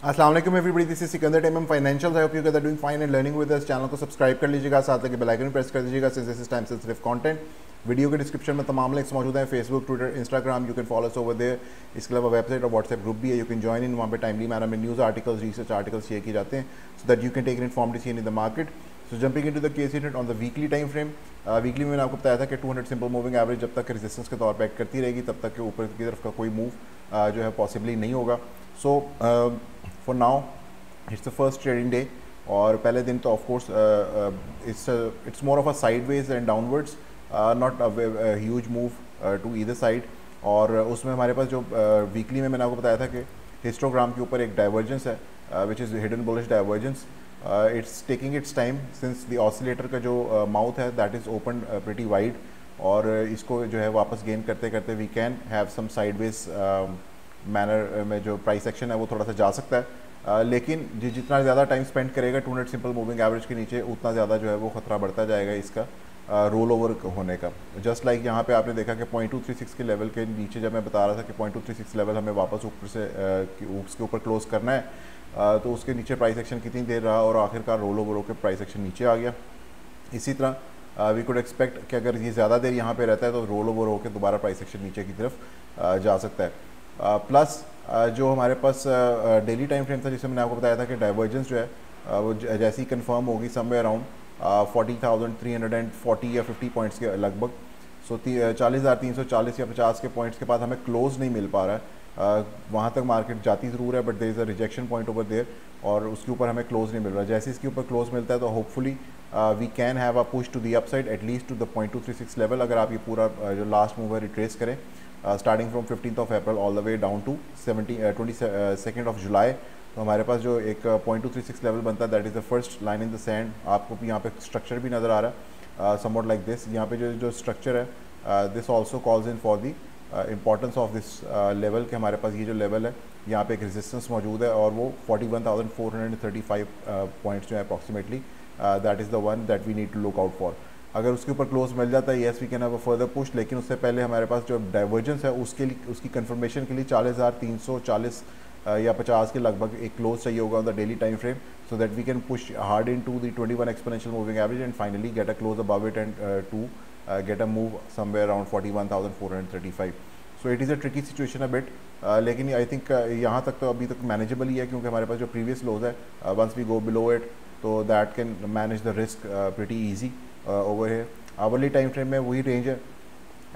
अस्सलाम वालेकुम everybody, this is Sikandar टेमम financial. I hope you guys are doing fine and learning with us. Channel को subscribe कर लीजिएगा, साथ लगे बेल आइकन प्रेस कर दीजिएगा since this is time sensitive content. Video के डिस्क्रिप्शन में तमाम लिंक्स मौजूद हैं, Facebook, Twitter, Instagram. You can follow us over there. इसके अलावा वेबसाइट और व्हाट्सएप ग्रुप भी है, यू कैन ज्वाइन इन। वहाँ पे टाइमली मैनर में news articles, research articles share किए जाते हैं so that you can take an informed decision in the market. So jumping into the case unit on the weekly time frame. Weekly में मैंने आपको बताया था कि 200 सिंपल मूविंग एवरेज जब तक रेजिस्टेंस के तौर पर एक्ट करती रहेगी तब तक के ऊपर की तरफ का कोई मूव जो है पॉसिबली नहीं होगा। So for now it's the first trading day और पहले दिन तो of course it's more of a sideways and downwards, not a huge move to either side. और उसमें हमारे पास जो वीकली में मैंने आपको बताया था कि हिस्टोग्राम के ऊपर एक डाइवर्जेंस है which is hidden bullish divergence. It's taking its time since the oscillator का जो माउथ है that is open pretty wide, और इसको जो है वापस गेन करते करते we can have some sideways manner में जो प्राइस एक्शन है वो थोड़ा सा जा सकता है। लेकिन जितना ज़्यादा टाइम स्पेंड करेगा 200 सिंपल मूविंग एवरेज के नीचे, उतना ज़्यादा जो है वो खतरा बढ़ता जाएगा इसका रोल ओवर होने का। जस्ट लाइक यहाँ पे आपने देखा कि 0.236 के लेवल के नीचे जब मैं बता रहा था कि 0.236 लेवल हमें वापस ऊपर से उसके ऊपर क्लोज करना है, तो उसके नीचे प्राइस एक्शन कितनी देर रहा और आखिरकार रोल ओवर होकर प्राइस एक्शन नीचे आ गया। इसी तरह वी कुड एक्सपेक्ट कि अगर ये ज़्यादा देर यहाँ पे रहता है तो रोल ओवर होकर दोबारा प्राइस एक्शन नीचे की तरफ जा सकता है। प्लस जो हमारे पास डेली टाइम फ्रेम था जिसमें मैंने आपको बताया था कि डाइवर्जेंस जो है वो जैसे ही कंफर्म होगी समवेयर अराउंड 40,340 या 50 पॉइंट्स के लगभग। सो 40,340 या 50 के पॉइंट्स के बाद हमें क्लोज नहीं मिल पा रहा है। वहाँ तक मार्केट जाती ज़रूर है but there is a rejection point over there, और उसके ऊपर हमें क्लोज नहीं मिल रहा। जैसे इसके ऊपर क्लोज मिलता है तो hopefully we can have a push to the upside at least to the 0.236 level. अगर आप ये पूरा जो लास्ट मूव है रिट्रेस करें starting from 15th of April all the way down to 22nd of July, तो हमारे पास जो एक 0.236 लेवल बनता है that is the first line in the sand. आपको भी यहाँ पे स्ट्रक्चर भी नज़र आ रहा है समवॉट लाइक दिस। यहाँ पे जो स्ट्रक्चर है this also calls in for the importance of this level के हमारे पास ये जो लेवल है यहाँ पे एक रेजिस्टेंस मौजूद है और वो 41,435 पॉइंट्स जो है approximately that is the one that we need to look out for. अगर उसके ऊपर क्लोज मिल जाता है yes we can have a further push, लेकिन उससे पहले हमारे पास जो डाइवर्जेंस है उसके लिए उसकी कंफर्मेशन के लिए 40,340 या 50 के लगभग एक क्लोज चाहिए होगा on the daily time frame so that we can push hard into the 21 exponential moving average and finally get a close above it and to get a move somewhere around 41,435। So it is a tricky situation a bit, लेकिन I think यहाँ तक तो अभी तक manageable ही है क्योंकि हमारे पास जो प्रीवियस लोज है once we go below it तो that can manage the risk pretty easy over है। आवरली टाइम फ्रेम में वही रेंज है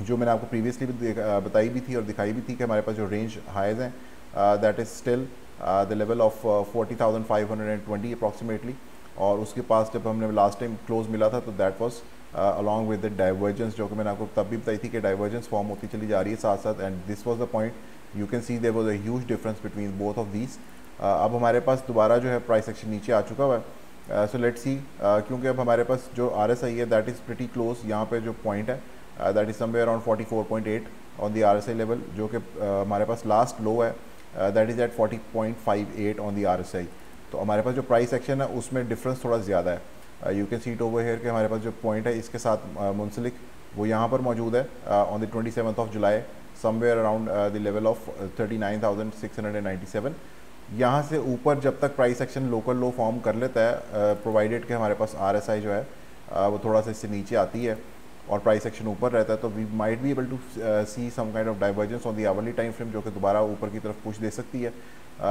जो मैंने आपको प्रीवियसली भी बताई भी थी और दिखाई भी थी कि हमारे पास जो रेंज हाइज हैं that is still the level of 40,520 approximately, और उसके पास जब हमने लास्ट टाइम क्लोज मिला था तो that was along with the divergence, जो कि मैंने आपको तब भी बताई थी कि डाइवर्जेंस फॉर्म होती चली जा रही है साथ साथ, and this was the point you can see there was a huge difference between both of these. अब हमारे पास दोबारा जो है प्राइस एक्शन नीचे आ चुका हुआ है। सो लेट्स सी, क्योंकि अब हमारे पास जो RSI है दैट इज़ प्रिटी क्लोज, यहाँ पे जो पॉइंट है that is somewhere around 44.8 on the RSI level, जो कि हमारे पास लास्ट लो है that is at 40.58 on the RSI। तो हमारे पास जो प्राइस एक्शन है उसमें डिफरेंस थोड़ा ज़्यादा है। You can see it over here कि हमारे पास जो पॉइंट है इसके साथ मुंसलिक वो यहाँ पर मौजूद है on the 27th of July somewhere around the level of 39,697। यहाँ से ऊपर जब तक प्राइस एक्शन लोकल लो फॉर्म कर लेता है प्रोवाइडेड कि हमारे पास RSI जो है वो थोड़ा सा इससे नीचे आती है और प्राइस एक्शन ऊपर रहता है, तो we might be able to see some kind of divergence on the hourly time frame जो कि दोबारा ऊपर की तरफ पुश दे सकती है।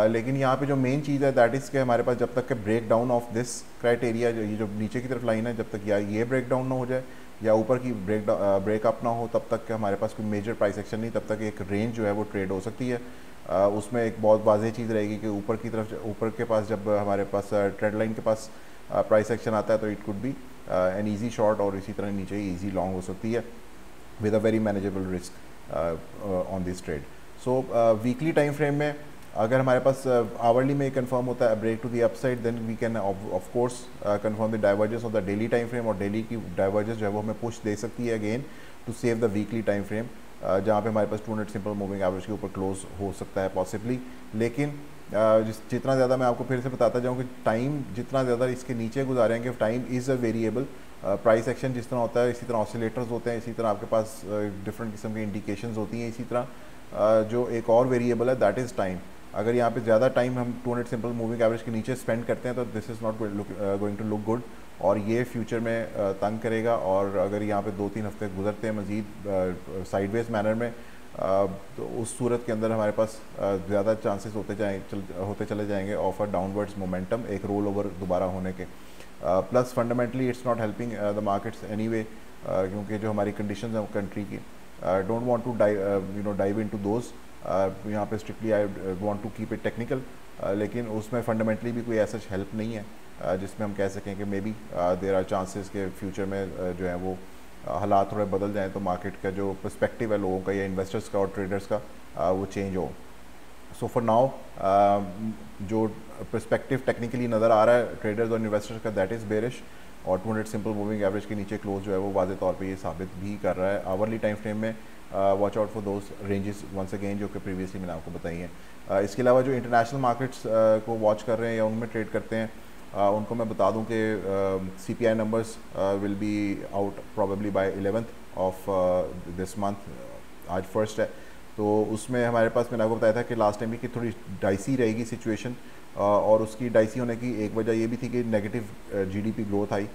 लेकिन यहाँ पे जो मेन चीज़ है दैट इज़ के हमारे पास जब तक के break down of this criteria, जो ये जो नीचे की तरफ लाइन है, जब तक या ये ब्रेक डाउन ना हो जाए या ऊपर की ब्रेकअप ना हो तब तक के हमारे पास कोई मेजर प्राइस एक्शन नहीं, तब तक एक रेंज जो है वो ट्रेड हो सकती है। उसमें एक बहुत वाज़ेह चीज़ रहेगी कि ऊपर की तरफ ऊपर के पास जब हमारे पास ट्रेंड लाइन के पास प्राइस एक्शन आता है तो it could be an easy short, और इसी तरह नीचे ईजी लॉन्ग हो सकती है with a very manageable risk on this trade. So weekly time frame में अगर हमारे पास आवरली में कंफर्म होता है break to the upside then we can of course confirm the divergence of the daily time frame, और daily की divergence जो है वो हमें पुश दे सकती है again to save the weekly time frame जहाँ पे हमारे पास 200 सिंपल मूविंग एवरेज के ऊपर क्लोज हो सकता है पॉसिबली। लेकिन जितना ज़्यादा मैं आपको फिर से बताता जाऊँ कि टाइम जितना ज़्यादा इसके नीचे गुजारेंगे, time is a variable. Price action जिस तरह होता है इसी तरह ऑसिलेटर्स होते हैं, इसी तरह आपके पास डिफरेंट किस्म की इंडिकेशंस होती हैं, इसी तरह जो एक और वेरिएबल है दैट इज़ टाइम। अगर यहाँ पे ज़्यादा टाइम हम 200 सिंपल मूविंग एवरेज के नीचे स्पेंड करते हैं तो this is not going to look good, और ये फ्यूचर में तंग करेगा। और अगर यहाँ पे 2-3 हफ्ते गुजरते हैं मज़ीद साइडवेज मैनर में, तो उस सूरत के अंदर हमारे पास ज़्यादा चांसेस होते चले जाएंगे ऑफ अ डाउनवर्ड्स मोमेंटम, एक रोल ओवर दोबारा होने के। Plus fundamentally it's not helping the markets anyway, क्योंकि जो हमारी कंडीशंस हैं कंट्री की, don't want to dive into those. यहाँ पे strictly I want to keep it technical, लेकिन उसमें फंडामेंटली भी कोई ऐसा हेल्प नहीं है जिसमें हम कह सकें कि maybe there are chances के फ्यूचर में जो है वो हालात थोड़े बदल जाएं तो मार्केट का जो पर्सपेक्टिव है लोगों का या इन्वेस्टर्स का और ट्रेडर्स का वो चेंज हो। सो फॉर नाउ जो पर्सपेक्टिव टेक्निकली नज़र आ रहा है ट्रेडर्स और इन्वेस्टर्स का, दैट इज़ बेरिश, और 200 सिंपल मूविंग एवरेज के नीचे क्लोज जो है वो वाज़े तौर पे ये साबित भी कर रहा है। आवरली टाइम फ्रेम में watch out for those ranges once again जो कि प्रीवियसली मैंने आपको बताई हैं। इसके अलावा जो इंटरनेशनल मार्केट्स को वॉच कर रहे हैं या उनमें ट्रेड करते हैं, उनको मैं बता दूं कि CPI numbers will be out probably by 11th of this month, आज फर्स्ट है, तो उसमें हमारे पास मैंने आपको बताया था कि लास्ट टाइम की थोड़ी डाइसी रहेगी सिचुएशन, और उसकी डाइसी होने की एक वजह ये भी थी कि negative GDP growth I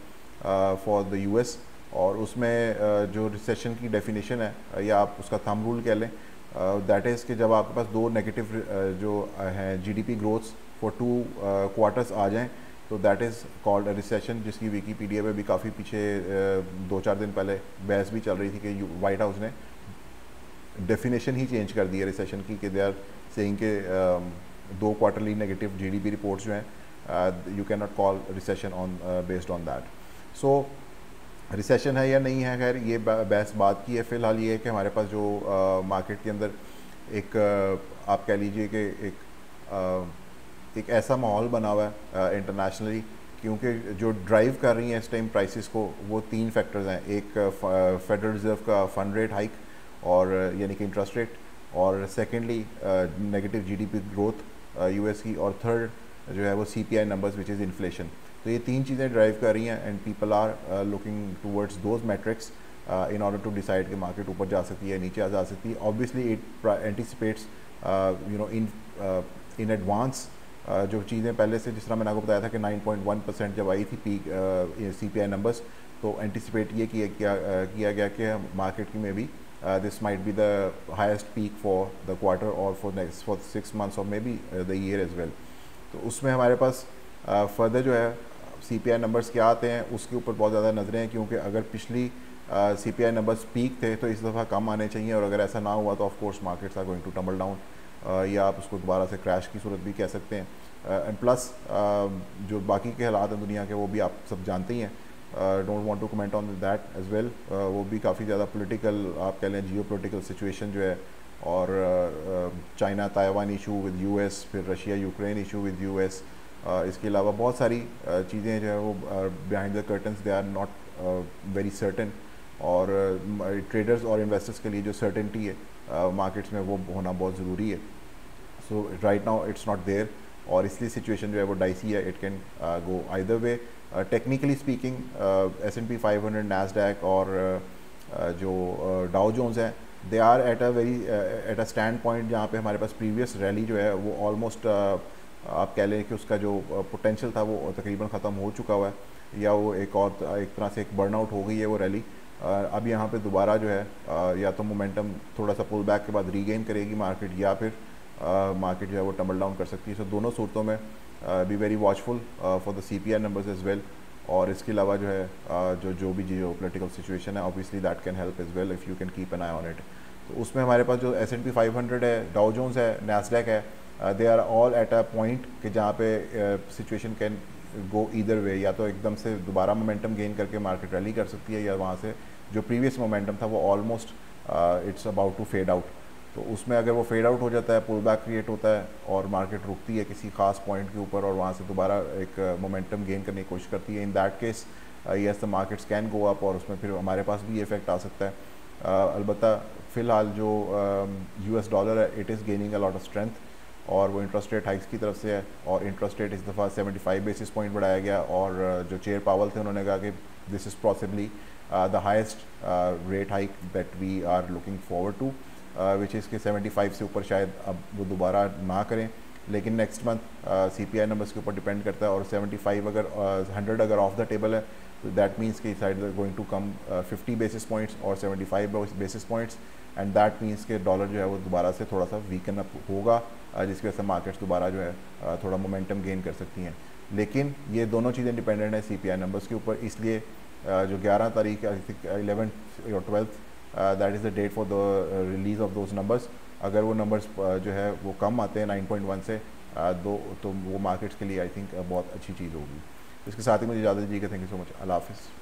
for the US, और उसमें जो रिसेशन की डेफिनेशन है या आप उसका थंब रूल कह लें, दैट इज़ कि जब आपके पास दो नेगेटिव जो हैं GDP ग्रोथ्स फॉर 2 क्वार्टर्स आ जाएं तो that is called a recession, जिसकी विकीपीडिया पे भी काफ़ी पीछे 2-4 दिन पहले बहस भी चल रही थी कि वाइट हाउस ने डेफिनेशन ही चेंज कर दी है रिसेशन की, कि दे आर सेइंग के 2 क्वार्टरली नेगेटिव GDP रिपोर्ट्स जो हैं you can not call recession on based on that. So recession है या नहीं है, खैर ये बहस बात की है। फ़िलहाल ये है कि हमारे पास जो मार्केट के अंदर एक आप कह लीजिए कि एक ऐसा माहौल बना हुआ है इंटरनेशनली, क्योंकि जो ड्राइव कर रही हैं इस टाइम प्राइसेस को वो 3 फैक्टर्स हैं। एक फेडरल रिजर्व का फंड रेट हाइक और यानी कि इंटरेस्ट रेट, और secondly negative GDP growth US की, और थर्ड जो है वो CPI numbers which is inflation. तो ये 3 चीज़ें ड्राइव कर रही हैं and people are looking towards those metrics in order to decide कि मार्केट ऊपर जा सकती है नीचे जा सकती है। Obviously it anticipates in advance जो चीज़ें पहले से, जिस तरह मैंने आपको बताया था कि 9.1% जब आई थी पीक CPI नंबर्स, तो एंटिसिपेट ये किया गया कि मार्केट की में भी this might be the highest peak for the quarter और फॉर 6 मंथ्स और may be the year as well. तो उसमें हमारे पास फर्दर जो है CPI नंबर्स क्या आते हैं उसके ऊपर बहुत ज़्यादा नज़रें हैं, क्योंकि अगर पिछली CPI नंबर्स पीक थे तो इस दफ़ा कम आने चाहिए, और अगर ऐसा ना हुआ तो of course markets are going to tumble down, या आप उसको दोबारा से क्रैश की सूरत भी कह सकते हैं। एंड प्लस जो बाकी के हालात हैं दुनिया के वो भी आप सब जानते ही हैं, don't want to comment on that as well. वो भी काफ़ी ज़्यादा पॉलिटिकल आप कह लें जियो पोलिटिकल सिचुएशन जो है, और China Taiwan issue with US, फिर Russia Ukraine issue with US, इसके अलावा बहुत सारी चीज़ें जो है वो behind the curtains they are not very certain, और ट्रेडर्स और इन्वेस्टर्स के लिए जो सर्टेनिटी है मार्केट्स में वो होना बहुत ज़रूरी है। So right now it's not there, और इसलिए सिचुएशन जो है वो डाइसी है, it can go either way. Technically speaking S&P 500, Nasdaq और जो डाउ जोन्स हैं, they are at a standpoint जहाँ पे हमारे पास प्रीवियस रैली जो है वो ऑलमोस्ट आप कह लें कि उसका जो पोटेंशियल था वो तकरीबन ख़त्म हो चुका हुआ है, या वो एक तरह से एक बर्नआउट हो गई है वो रैली। अब यहाँ पे दोबारा जो है या तो मोमेंटम थोड़ा सा पुल बैक के बाद रीगेन करेगी मार्केट, या फिर मार्केट जो है वो टम्बल डाउन कर सकती है। सो दोनों सूरतों में be very watchful for the CPI numbers as well. और इसके अलावा जो है जो भी जियो पोलिटिकल सिचुएशन है, obviously that can help as well if you can keep an eye on it. तो उसमें हमारे पास जो S&P 500 है, डाउ जोन्स है, नैस्डैक है, they are all at a point कि जहाँ पे situation can go either way, या तो एकदम से दोबारा मोमेंटम गेन करके मार्केट रैली कर सकती है, या वहाँ से जो प्रीवियस मोमेंटम था वो almost it's about to fade out. तो उसमें अगर वो फेड आउट हो जाता है, पुल बैक क्रिएट होता है और मार्केट रुकती है किसी खास पॉइंट के ऊपर और वहाँ से दोबारा एक मोमेंटम गेन करने की कोशिश करती है, in that case yes the markets can go up, और उसमें फिर हमारे पास भी इफेक्ट आ सकता है। अलबत्ता फ़िलहाल जो US डॉलर है, it is gaining a lot of strength, और वो इंटरेस्ट रेट हाइक्स की तरफ से है, और इंटरेस्ट रेट इस दफ़ा 75 बेसिस पॉइंट बढ़ाया गया, और जो चेयर पावल थे उन्होंने कहा कि this is possibly the highest rate hike that we are looking forward to. Which is के 75 से ऊपर शायद अब वो दोबारा ना करें, लेकिन नेक्स्ट मंथ CPI नंबर्स के ऊपर डिपेंड करता है। और 75 अगर 100 अगर ऑफ द टेबल है तो दैट मीन्स कि side going to come 50 basis points और 75 basis points, and that means के डॉलर जो है वो दोबारा से थोड़ा सा वीकन अप होगा, जिसकी वजह से मार्केट्स दोबारा जो है थोड़ा मोमेंटम गेन कर सकती हैं। लेकिन ये दोनों चीज़ें डिपेंडेंट है CPI नंबर्स के ऊपर, इसलिए जो 11 तारीख 11th और 12th that is the date for the release of those numbers. अगर वो नंबर्स जो है वो कम आते हैं 9.1 से तो वो मार्केट्स के लिए आई थिंक बहुत अच्छी चीज़ होगी। इसके साथ ही मुझे इजाज़त दीजिएगा। Thank you so much. अल्लाह हाफ़िज़।